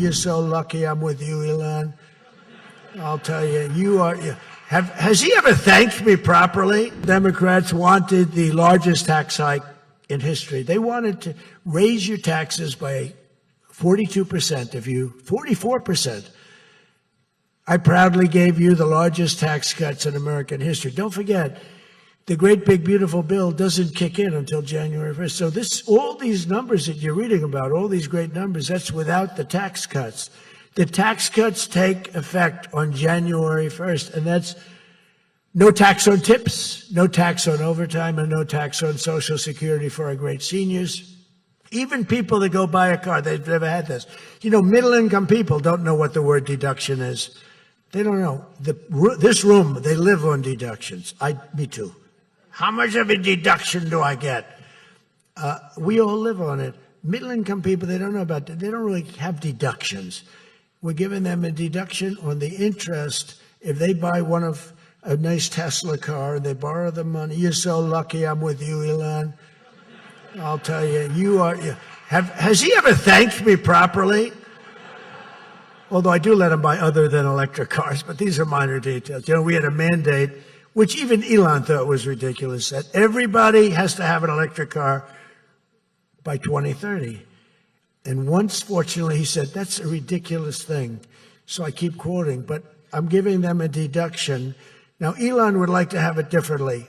You're so lucky I'm with you, Elon. I'll tell you, has he ever thanked me properly? Democrats wanted the largest tax hike in history. They wanted to raise your taxes by 42%, 44%. I proudly gave you the largest tax cuts in American history. Don't forget, the great big beautiful bill doesn't kick in until January 1st. So all these numbers that you're reading about, all these great numbers, that's without the tax cuts. The tax cuts take effect on January 1st, and that's no tax on tips, no tax on overtime, and no tax on Social Security for our great seniors. Even people that go buy a car, they've never had this. You know, middle-income people don't know what the word deduction is. They don't know. This room, they live on deductions. Me too. How much of a deduction do I get? We all live on it. Middle-income people, they don't know about that. They don't really have deductions. We're giving them a deduction on the interest if they buy a nice Tesla car and they borrow the money. You're so lucky I'm with you, Elon. I'll tell you, has he ever thanked me properly? Although I do let him buy other than electric cars, but these are minor details. You know, we had a mandate, which even Elon thought was ridiculous, that everybody has to have an electric car by 2030. And once, fortunately, he said, that's a ridiculous thing. So I keep quoting, but I'm giving them a deduction. Now, Elon would like to have it differently.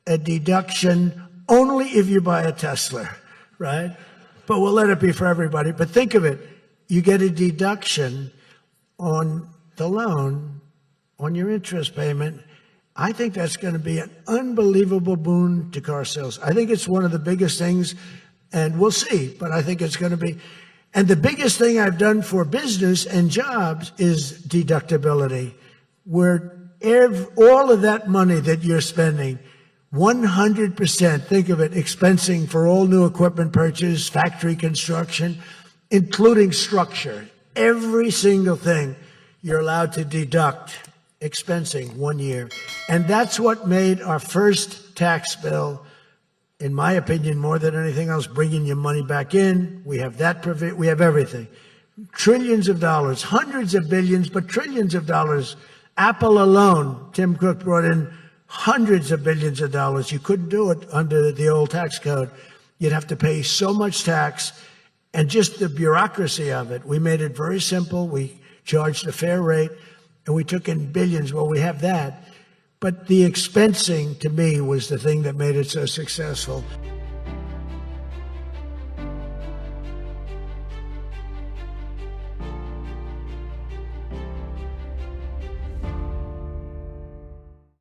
A deduction only if you buy a Tesla, right? But we'll let it be for everybody. But think of it. You get a deduction on the loan, on your interest payment. I think that's going to be an unbelievable boon to car sales. I think it's one of the biggest things, and we'll see, but I think it's going to be. And the biggest thing I've done for business and jobs is deductibility, where all of that money that you're spending, 100%, think of it, expensing for all new equipment purchase, factory construction, including structure. Every single thing you're allowed to deduct, expensing 1 year. And that's what made our first tax bill, in my opinion, more than anything else, bringing your money back in. We have that, we have everything. Trillions of dollars, hundreds of billions, but trillions of dollars. Apple alone, Tim Cook brought in hundreds of billions of dollars. You couldn't do it under the old tax code. You'd have to pay so much tax. And just the bureaucracy of it, we made it very simple. We charged a fair rate, and we took in billions. Well, we have that. But the expensing, to me, was the thing that made it so successful.